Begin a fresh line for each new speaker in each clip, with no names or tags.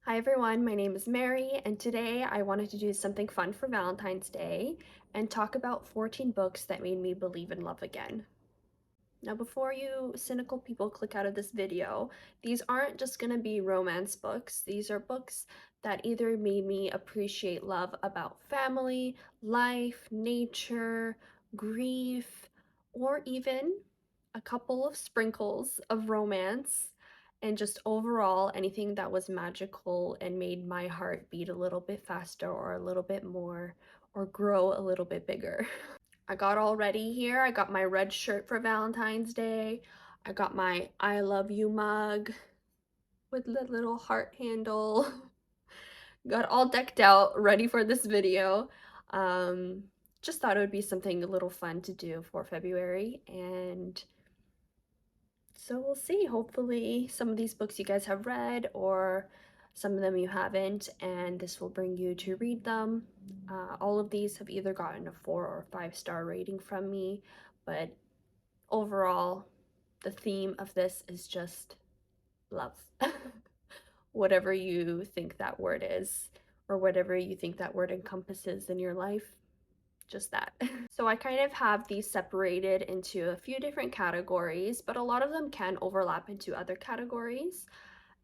Hi everyone, my name is Mary, and today I wanted to do something fun for Valentine's Day and talk about 14 books that made me believe in love again. Now, before you cynical people click out of this video, these aren't just gonna be romance books. These are books that either made me appreciate love about family, life, nature, grief, or even a couple of sprinkles of romance, and just overall anything that was magical and made my heart beat a little bit faster or a little bit more or grow a little bit bigger. I got all ready here. I got my red shirt for Valentine's Day. I got my I love you mug with the little heart handle. Got all decked out, ready for this video. Um, just thought it would be something a little fun to do for February, and so we'll see. Hopefully some of these books you guys have read or some of them you haven't, and this will bring you to read them. All of these have either gotten a 4 or 5-star rating from me, but overall, the theme of this is just love. Whatever you think that word is, or whatever you think that word encompasses in your life, just that. So I kind of have these separated into a few different categories, but a lot of them can overlap into other categories.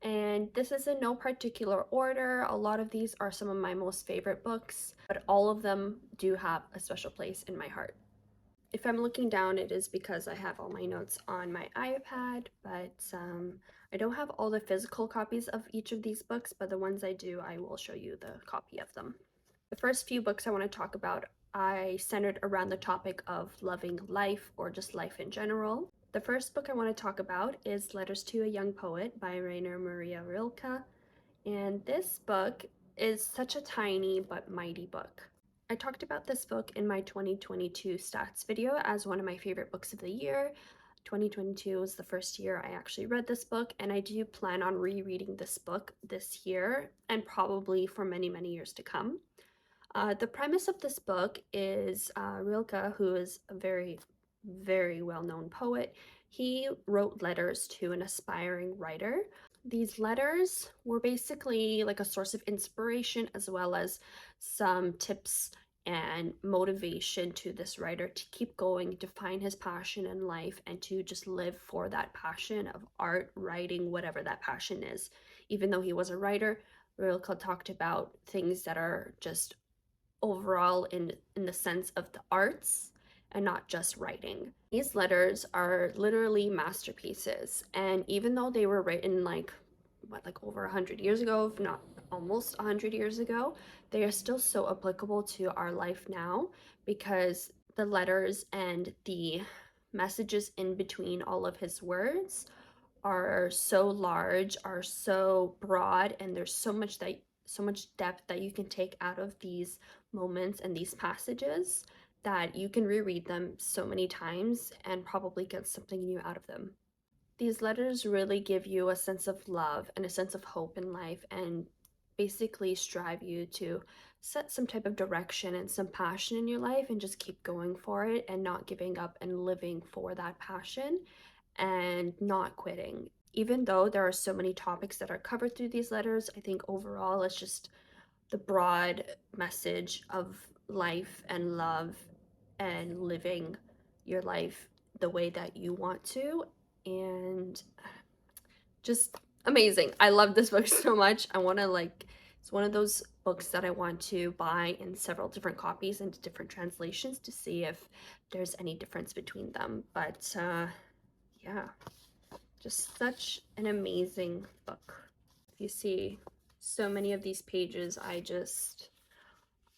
And this is in no particular order. A lot of these are some of my most favorite books, but all of them do have a special place in my heart. If I'm looking down, it is because I have all my notes on my iPad, but I don't have all the physical copies of each of these books, but the ones I do, I will show you the copy of them. The first few books I want to talk about, I centered around the topic of loving life or just life in general. The first book I want to talk about is Letters to a Young Poet by Rainer Maria Rilke, and this book is such a tiny but mighty book. I talked about this book in my 2022 stats video as one of my favorite books of the year. 2022 was the first year I actually read this book, and I do plan on rereading this book this year and probably for many, many years to come. The premise of this book is Rilke, who is a very, very well-known poet. He wrote letters to an aspiring writer. These letters were basically like a source of inspiration as well as some tips and motivation to this writer to keep going, to find his passion in life, and to just live for that passion of art, writing, whatever that passion is. Even though he was a writer, Rilke talked about things that are just overall in the sense of the arts and not just writing. These letters are literally masterpieces, and even though they were written like over 100 years ago, if not almost 100 years ago, they are still so applicable to our life now because the letters and the messages in between all of his words are so large, are so broad, and there's so much depth that you can take out of these moments and these passages that you can reread them so many times and probably get something new out of them. These letters really give you a sense of love and a sense of hope in life and basically strive you to set some type of direction and some passion in your life and just keep going for it and not giving up and living for that passion and not quitting. Even though there are so many topics that are covered through these letters, I think overall it's just the broad message of life and love and living your life the way that you want to, and just amazing. I love this book so much. I want to it's one of those books that I want to buy in several different copies and different translations to see if there's any difference between them. But yeah, just such an amazing book. If you see so many of these pages, I just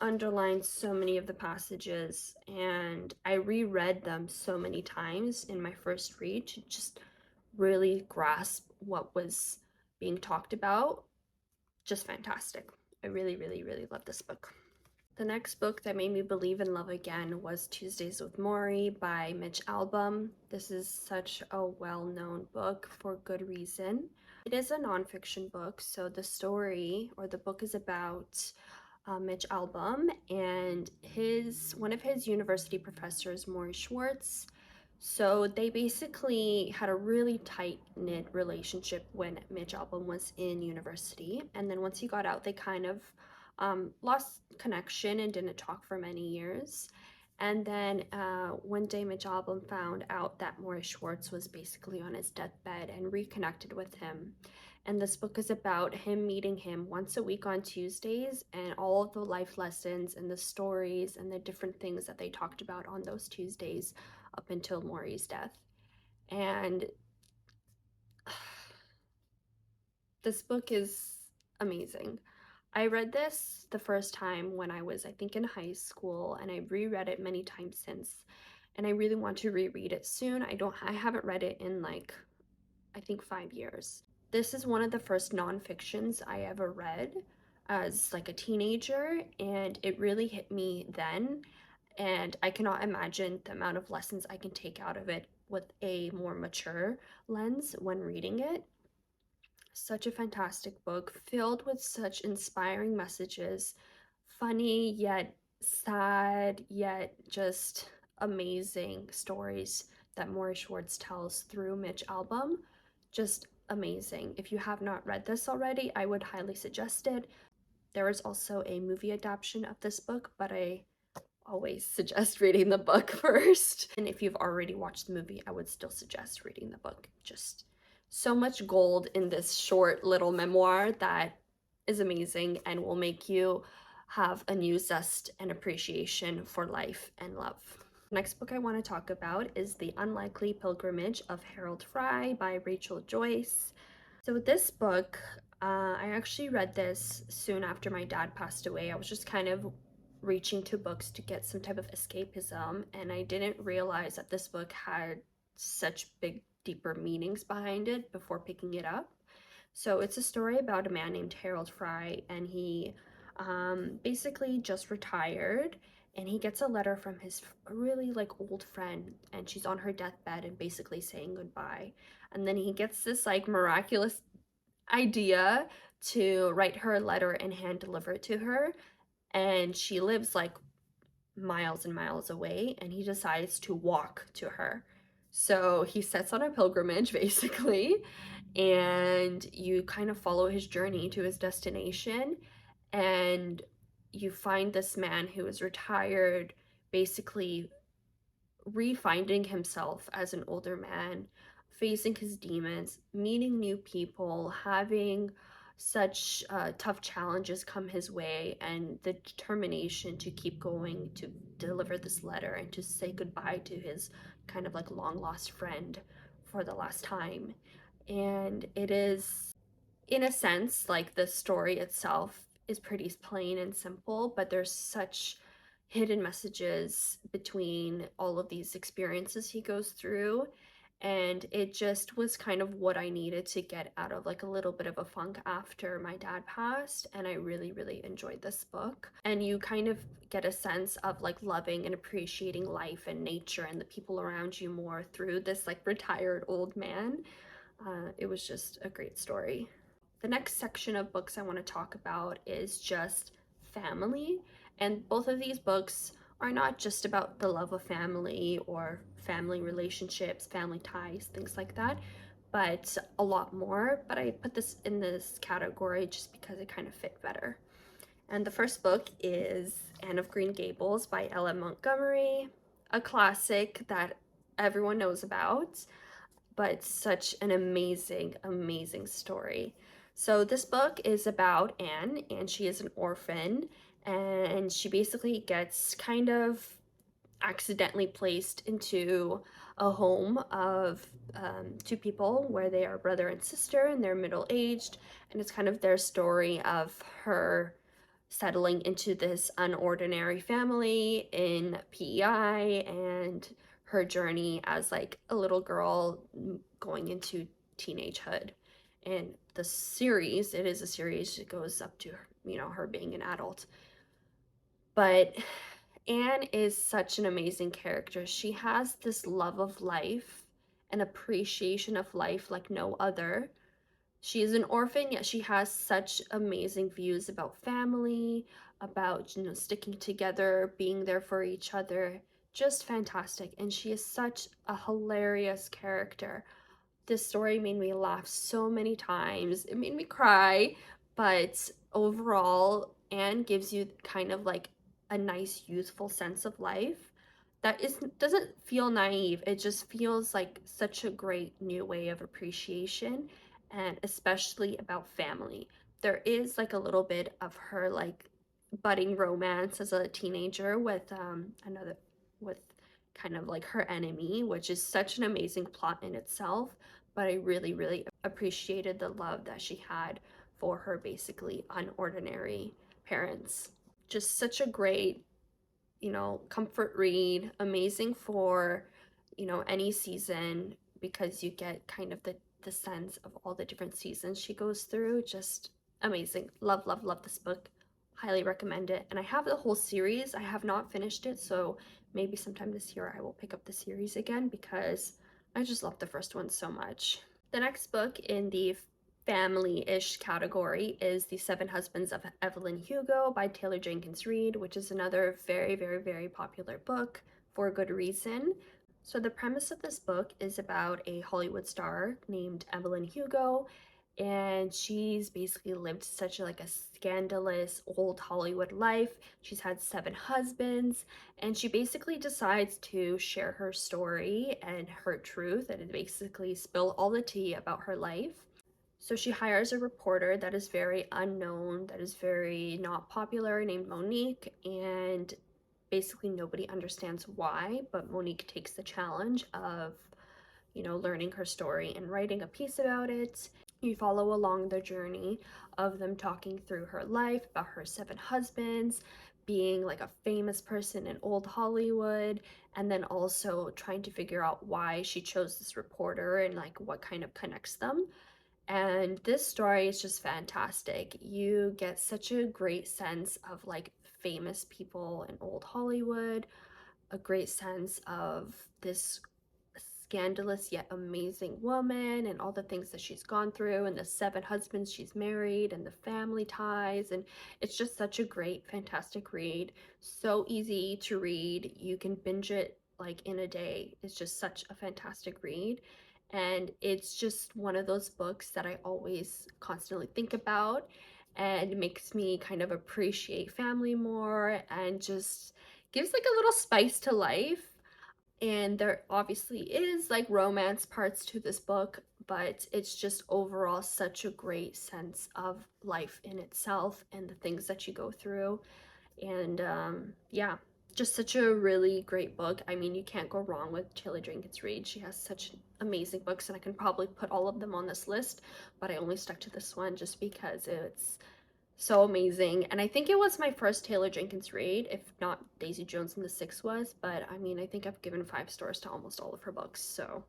underlined so many of the passages and I reread them so many times in my first read to just really grasp what was being talked about. Just fantastic. I really, really, really love this book. The next book that made me believe in love again was Tuesdays with Morrie by Mitch Albom. This is such a well-known book for good reason. It is a nonfiction book, so the story or the book is about Mitch Albom and one of his university professors, Maury Schwartz, So they basically had a really tight-knit relationship when Mitch Albom was in university. And then once he got out, they kind of lost connection and didn't talk for many years. And then one day, Mitch Albom found out that Maurice Schwartz was basically on his deathbed and reconnected with him. And this book is about him meeting him once a week on Tuesdays and all of the life lessons and the stories and the different things that they talked about on those Tuesdays up until Maury's death. And this book is amazing. I read this the first time when I was, I think, in high school, and I've reread it many times since. And I really want to reread it soon. I haven't read it in like, I think 5 years. This is one of the first nonfictions I ever read as like a teenager, and it really hit me then. And I cannot imagine the amount of lessons I can take out of it with a more mature lens when reading it. Such a fantastic book filled with such inspiring messages, funny yet sad, yet just amazing stories that Maurice Schwartz tells through Mitch Albom. Just amazing. If you have not read this already, I would highly suggest it. There is also a movie adaptation of this book, but I always suggest reading the book first. And if you've already watched the movie, I would still suggest reading the book. Just so much gold in this short little memoir that is amazing and will make you have a new zest and appreciation for life and love. Next book I want to talk about is The Unlikely Pilgrimage of Harold Fry by Rachel Joyce. So this book, I actually read this soon after my dad passed away. I was just kind of reaching to books to get some type of escapism, and I didn't realize that this book had such big, deeper meanings behind it before picking it up. So it's a story about a man named Harold Fry, and he basically just retired, and he gets a letter from his really like old friend, and she's on her deathbed and basically saying goodbye. And then he gets this like miraculous idea to write her a letter and hand deliver it to her, and she lives like miles and miles away, and he decides to walk to her. So he sets on a pilgrimage basically, and you kind of follow his journey to his destination, and you find this man who is retired basically refinding himself as an older man, facing his demons, meeting new people, having such tough challenges come his way, and the determination to keep going to deliver this letter and to say goodbye to his kind of like long lost friend for the last time. And it is, in a sense, like the story itself is pretty plain and simple, but there's such hidden messages between all of these experiences he goes through. And it just was kind of what I needed to get out of like a little bit of a funk after my dad passed. And I really, really enjoyed this book. And you kind of get a sense of like loving and appreciating life and nature and the people around you more through this like retired old man. It was just a great story. The next section of books I want to talk about is just family. And both of these books are not just about the love of family or family relationships, family ties, things like that, but a lot more. But I put this in this category just because it kind of fit better. And the first book is Anne of Green Gables by L.M. Montgomery, a classic that everyone knows about, but such an amazing, amazing story. So this book is about Anne, and she is an orphan, and she basically gets kind of accidentally placed into a home of two people where they are brother and sister, and they're middle-aged, and it's kind of their story of her settling into this unordinary family in PEI and her journey as like a little girl going into teenagehood. And the series, it is a series, it goes up to her, her being an adult. But Anne is such an amazing character. She has this love of life and appreciation of life like no other. She is an orphan, yet she has such amazing views about family, about, sticking together, being there for each other. just fantastic. And she is such a hilarious character. This story made me laugh so many times. It made me cry, but overall, Anne gives you kind of like a nice youthful sense of life that is doesn't feel naive. It just feels like such a great new way of appreciation, and especially about family. There is like a little bit of her like budding romance as a teenager with another with kind of like her enemy, which is such an amazing plot in itself. But I really, really appreciated the love that she had for her basically unordinary parents. Just such a great, comfort read, amazing for, any season because you get kind of the sense of all the different seasons she goes through. Just amazing. Love, love, love this book. Highly recommend it. And I have the whole series. I have not finished it, so maybe sometime this year I will pick up the series again because I just love the first one so much. The next book in the family-ish category is The Seven Husbands of Evelyn Hugo by Taylor Jenkins Reid, which is another very, very, very popular book for a good reason. So the premise of this book is about a Hollywood star named Evelyn Hugo, and she's basically lived such like a scandalous old Hollywood life. She's had 7 husbands, and she basically decides to share her story and her truth and basically spill all the tea about her life. So she hires a reporter that is very unknown, that is very not popular, named Monique, and basically nobody understands why, but Monique takes the challenge of, learning her story and writing a piece about it. You follow along the journey of them talking through her life, about her 7 husbands, being like a famous person in old Hollywood, and then also trying to figure out why she chose this reporter and like what kind of connects them. And this story is just fantastic. You get such a great sense of like famous people in old Hollywood, a great sense of this scandalous yet amazing woman and all the things that she's gone through and the 7 husbands she's married and the family ties. And it's just such a great, fantastic read. So easy to read. You can binge it like in a day. It's just such a fantastic read. And it's just one of those books that I always constantly think about and makes me kind of appreciate family more and just gives like a little spice to life. And there obviously is like romance parts to this book, but it's just overall such a great sense of life in itself and the things that you go through. And yeah, just such a really great book. I mean, you can't go wrong with Taylor Jenkins Reid. She has such amazing books, and I can probably put all of them on this list, but I only stuck to this one just because it's so amazing. And I think it was my first Taylor Jenkins read, if not Daisy Jones and the Six was, but I mean, I think I've given 5 stars to almost all of her books. So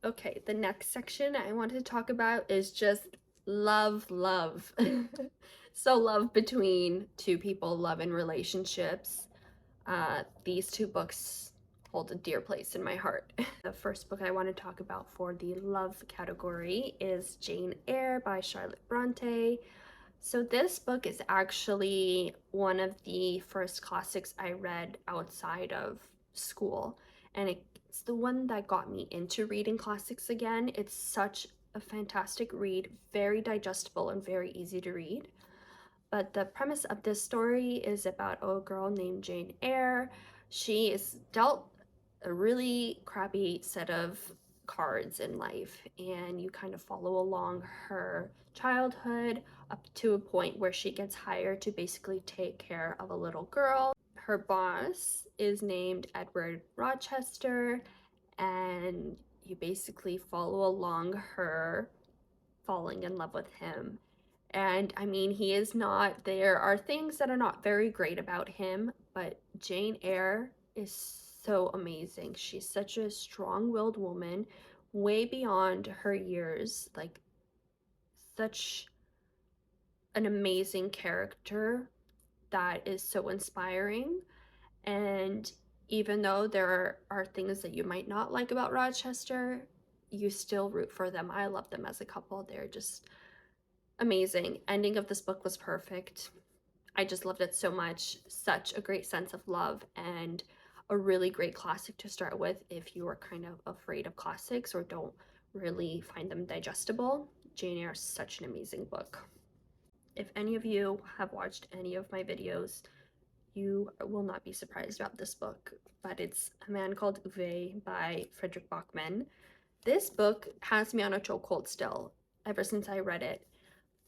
okay, the next section I wanted to talk about is just love, love. So love between two people, love and relationships. These 2 books hold a dear place in my heart. The first book I want to talk about for the love category is Jane Eyre by Charlotte Bronte. So this book is actually one of the first classics I read outside of school, and it's the one that got me into reading classics again. It's such a fantastic read, very digestible and very easy to read. But the premise of this story is about a girl named Jane Eyre. She is dealt a really crappy set of cards in life, and you kind of follow along her childhood up to a point where she gets hired to basically take care of a little girl. Her boss is named Edward Rochester, and you basically follow along her falling in love with him. And I mean, he is not, there are things that are not very great about him, but Jane Eyre is so amazing. She's such a strong-willed woman, way beyond her years, like such an amazing character that is so inspiring. And even though there are things that you might not like about Rochester, you still root for them. I love them as a couple. They're just amazing. Ending of this book was perfect. I just loved it so much. Such a great sense of love and a really great classic to start with if you are kind of afraid of classics or don't really find them digestible. Jane Eyre is such an amazing book. If any of you have watched any of my videos, you will not be surprised about this book, but it's A Man Called Uwe by Frederick Bachman. This book has me on a chokehold still, ever since I read it,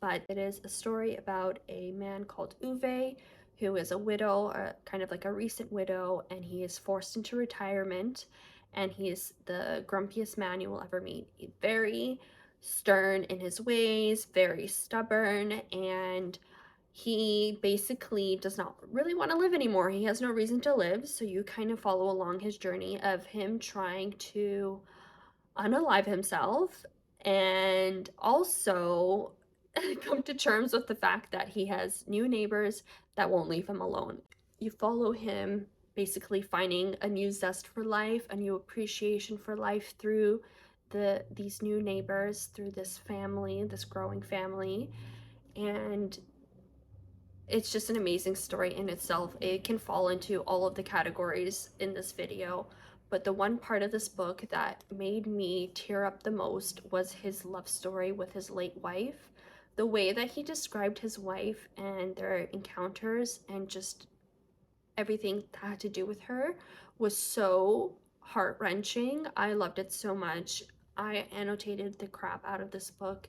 but it is a story about a man called Uwe who is a widow, kind of like a recent widow, and he is forced into retirement, and he is the grumpiest man you will ever meet. He's very stern in his ways, very stubborn, and he basically does not really want to live anymore. He has no reason to live, so you kind of follow along his journey of him trying to unalive himself and also come to terms with the fact that he has new neighbors that won't leave him alone. You follow him basically finding a new zest for life, a new appreciation for life through these new neighbors, through this family, this growing family, and it's just an amazing story in itself. It can fall into all of the categories in this video, but the one part of this book that made me tear up the most was his love story with his late wife. The way that he described his wife and their encounters and just everything that had to do with her was so heart-wrenching. I loved it so much. I annotated the crap out of this book.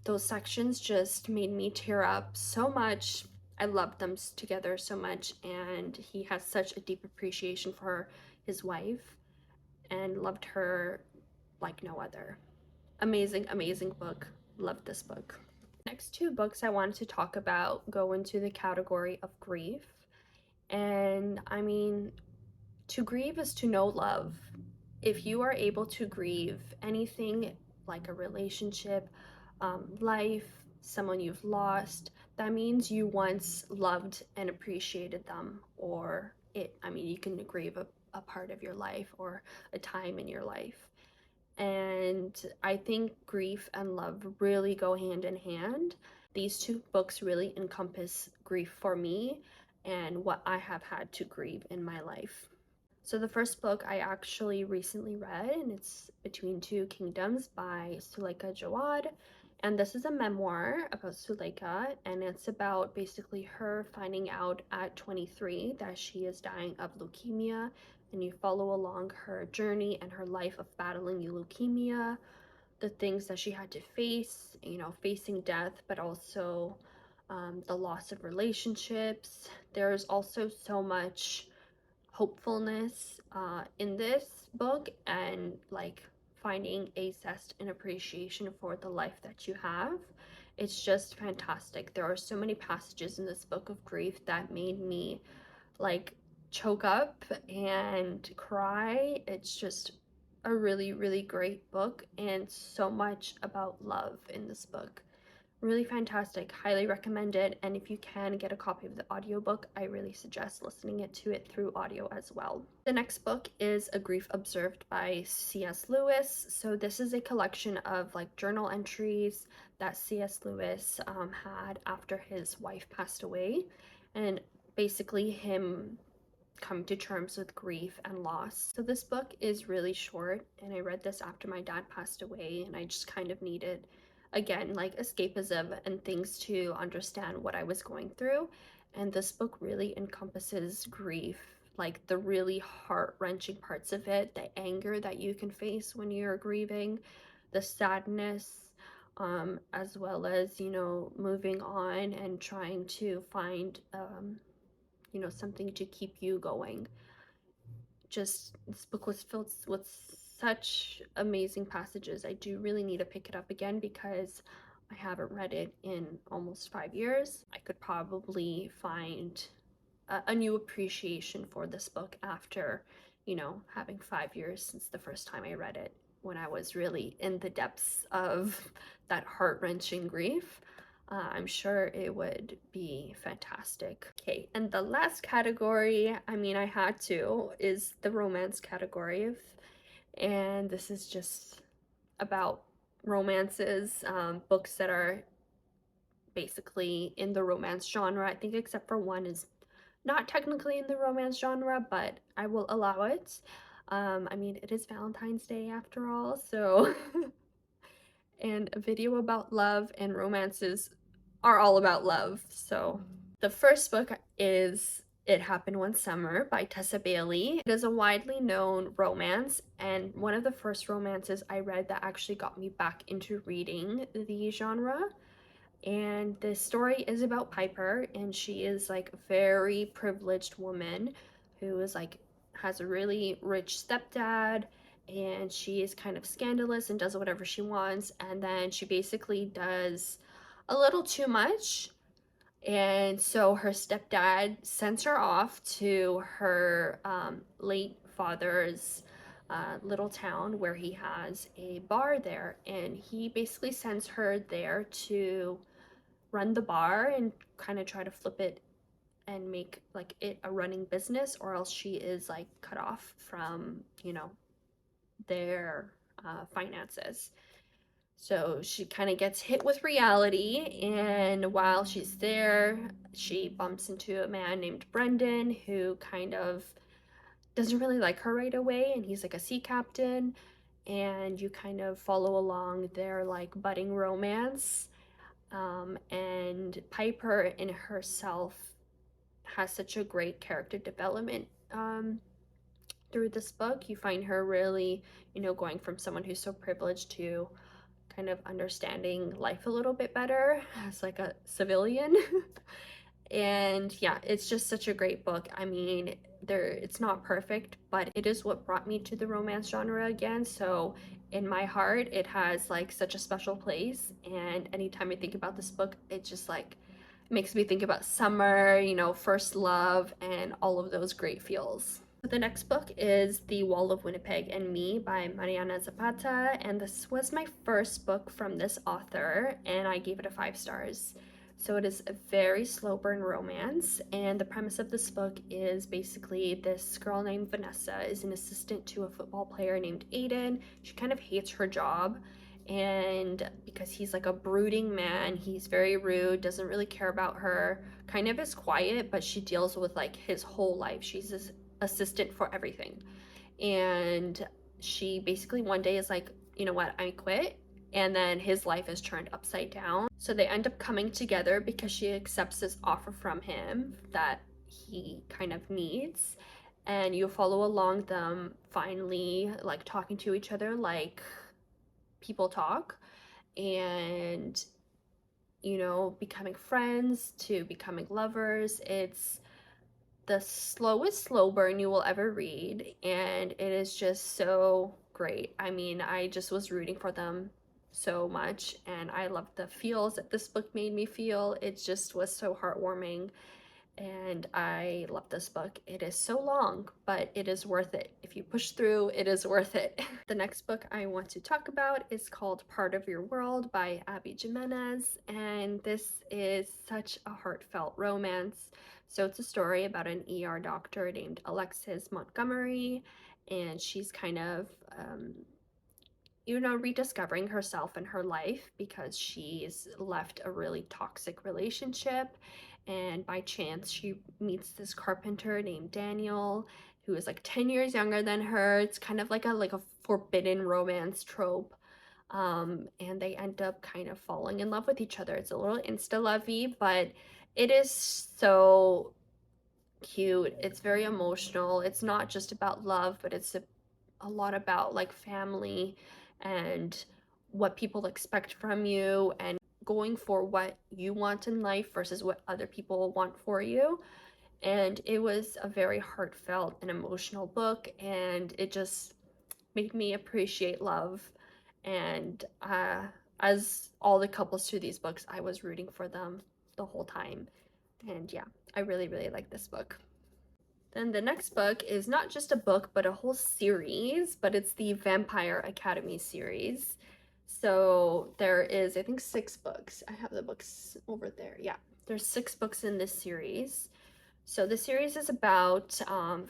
Those sections just made me tear up so much. I loved them together so much, and he has such a deep appreciation for his wife and loved her like no other. Amazing, amazing book. Loved this book. Next two books I wanted to talk about go into the category of grief. And I mean, to grieve is to know love. If you are able to grieve anything like a relationship, life, someone you've lost, that means you once loved and appreciated them, or it. I mean, you can grieve a part of your life or a time in your life. And I think grief and love really go hand in hand. These two books really encompass grief for me and what I have had to grieve in my life. So the first book I actually recently read, and it's Between Two Kingdoms by Suleika Jawad. And this is a memoir about Suleika, and it's about basically her finding out at 23 that she is dying of leukemia, and you follow along her journey and her life of battling leukemia, the things that she had to face, facing death, but also the loss of relationships. There's also so much hopefulness in this book, and like finding a zest and appreciation for the life that you have. It's just fantastic. There are so many passages in this book of grief that made me like choke up and cry. It's just a really, really great book, and so much about love in this book. Really fantastic. Highly recommend it. And if you can get a copy of the audiobook, I really suggest listening to it through audio as well. The next book is A Grief Observed by C.S. Lewis. So this is a collection of like journal entries that C.S. Lewis had after his wife passed away, and basically him come to terms with grief and loss. So this book is really short, and I read this after my dad passed away, and I just kind of needed, again, like escapism and things to understand what I was going through. And this book really encompasses grief, like the really heart-wrenching parts of it, the anger that you can face when you're grieving, the sadness, as well as, moving on and trying to find, something to keep you going. Just this book was filled with such amazing passages. I do really need to pick it up again because I haven't read it in almost 5 years. I could probably find a new appreciation for this book after, having 5 years since the first time I read it, when I was really in the depths of that heart-wrenching grief. I'm sure it would be fantastic. Okay, and the last category, I mean, I had to, is the romance category. And this is just about romances, books that are basically in the romance genre. I think except for one is not technically in the romance genre, but I will allow it. I mean, it is Valentine's Day after all, so and a video about love and romances are all about love. So the first book is It Happened One Summer by Tessa Bailey. It is a widely known romance and one of the first romances I read that actually got me back into reading the genre. And the story is about Piper, and she is like a very privileged woman who is like has a really rich stepdad, and she is kind of scandalous and does whatever she wants, and then she basically does a little too much, and so her stepdad sends her off to her late father's little town where he has a bar there, and he basically sends her there to run the bar and kind of try to flip it and make like it a running business, or else she is like cut off from, you know, their finances. So she kind of gets hit with reality, and while she's there, she bumps into a man named Brendan who kind of doesn't really like her right away, and he's like a sea captain, and you kind of follow along their like budding romance. And Piper in herself has such a great character development through this book. You find her really, you know, going from someone who's so privileged to kind of understanding life a little bit better as like a civilian. And yeah, it's just such a great book. I mean, it's not perfect, but it is what brought me to the romance genre again. So in my heart, it has like such a special place. And anytime I think about this book, it just like makes me think about summer, you know, first love, and all of those great feels. The next book is The Wall of Winnipeg and Me by Mariana Zapata, and this was my first book from this author, and I gave it a 5 stars. So it is a very slow burn romance, and the premise of this book is basically this girl named Vanessa is an assistant to a football player named Aiden. She kind of hates her job, and because he's like a brooding man, he's very rude, doesn't really care about her, kind of is quiet, but she deals with like his whole life. She's his assistant for everything. And she basically one day is like, you know what, I quit. And then his life is turned upside down. So they end up coming together because she accepts this offer from him that he kind of needs. And you follow along them finally like talking to each other like people talk, and you know, becoming friends to becoming lovers. It's the slowest slow burn you will ever read, and it is just so great. I mean, I just was rooting for them so much, and I loved the feels that this book made me feel. It just was so heartwarming, and I love this book. It is so long, but it is worth it. If you push through, it is worth it. The next book I want to talk about is called Part of Your World by Abby Jimenez, and this is such a heartfelt romance. So it's a story about an ER doctor named Alexis Montgomery, and she's kind of you know, rediscovering herself and her life because she's left a really toxic relationship, and by chance she meets this carpenter named Daniel who is like 10 years younger than her. It's kind of like a forbidden romance trope. And they end up kind of falling in love with each other. It's a little insta-lovey, but it is so cute. It's very emotional. It's not just about love, but it's a lot about like family and what people expect from you, and going for what you want in life versus what other people want for you. And it was a very heartfelt and emotional book, and it just made me appreciate love. And as all the couples through these books, I was rooting for them the whole time. And yeah, I really, really like this book. Then the next book is not just a book, but a whole series, but it's the Vampire Academy series. So there is, I think, 6 books. I have the books over there. Yeah, there's 6 books in this series. So the series is about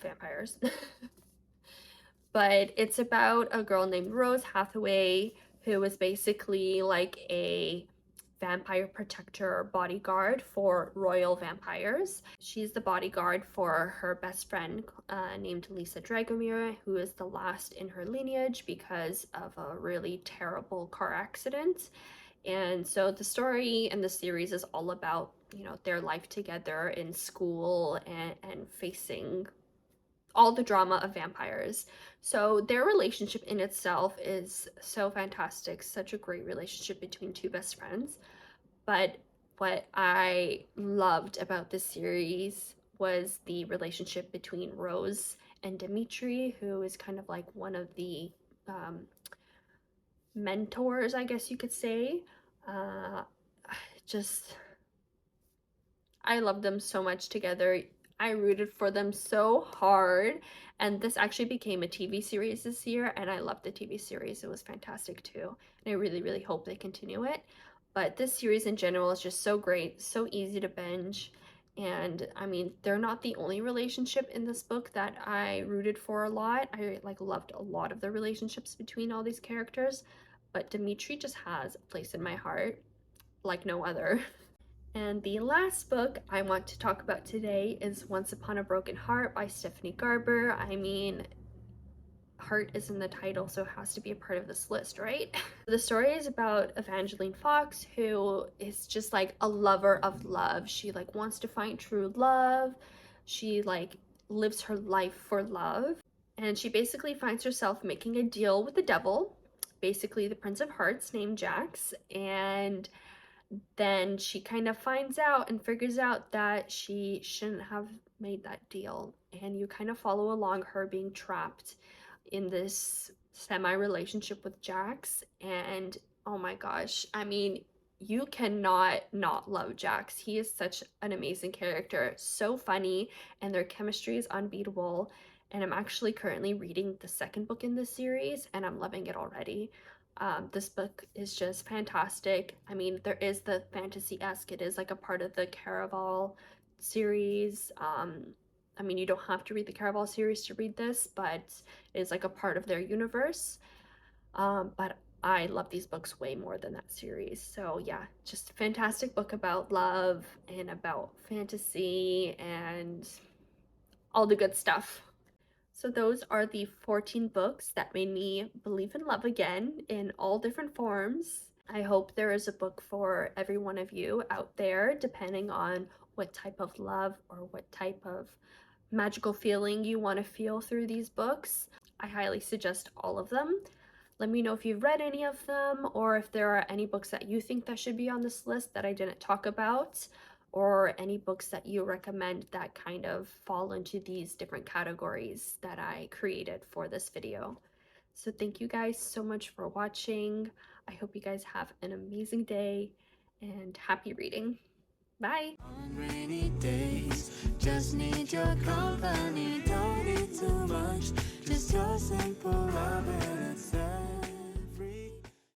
vampires, but it's about a girl named Rose Hathaway who is basically like a vampire protector bodyguard for royal vampires. She's the bodyguard for her best friend named Lisa Dragomir, who is the last in her lineage because of a really terrible car accident. And so the story in the series is all about, you know, their life together in school and facing all the drama of vampires. So their relationship in itself is so fantastic, such a great relationship between two best friends. But what I loved about this series was the relationship between Rose and Dimitri, who is kind of like one of the mentors, I guess you could say. Uh, just I love them so much together. I rooted for them so hard. And this actually became a TV series this year, and I loved the TV series. It was fantastic too. And I really, really hope they continue it. But this series in general is just so great, so easy to binge. And I mean, they're not the only relationship in this book that I rooted for a lot. I like loved a lot of the relationships between all these characters, but Dimitri just has a place in my heart like no other. And the last book I want to talk about today is Once Upon a Broken Heart by Stephanie Garber. I mean, heart is in the title, so it has to be a part of this list, right? The story is about Evangeline Fox, who is just like a lover of love. She like wants to find true love. She like lives her life for love. And she basically finds herself making a deal with the devil, basically the Prince of Hearts named Jax, and then she kind of finds out and figures out that she shouldn't have made that deal. And you kind of follow along her being trapped in this semi-relationship with Jax. And oh my gosh, I mean, you cannot not love Jax. He is such an amazing character, so funny, and their chemistry is unbeatable. And I'm actually currently reading the second book in this series, and I'm loving it already. This book is just fantastic. I mean, there is the fantasy-esque. It is like a part of the Caraval series. I mean, you don't have to read the Caraval series to read this, but it is like a part of their universe. But I love these books way more than that series. So yeah, just a fantastic book about love and about fantasy and all the good stuff. So those are the 14 books that made me believe in love again in all different forms. I hope there is a book for every one of you out there, depending on what type of love or what type of magical feeling you want to feel through these books. I highly suggest all of them. Let me know if you've read any of them, or if there are any books that you think that should be on this list that I didn't talk about, or any books that you recommend that kind of fall into these different categories that I created for this video. So thank you guys so much for watching. I hope you guys have an amazing day and happy reading. Bye!
On rainy days, just need your company, don't need too much, just your simple love.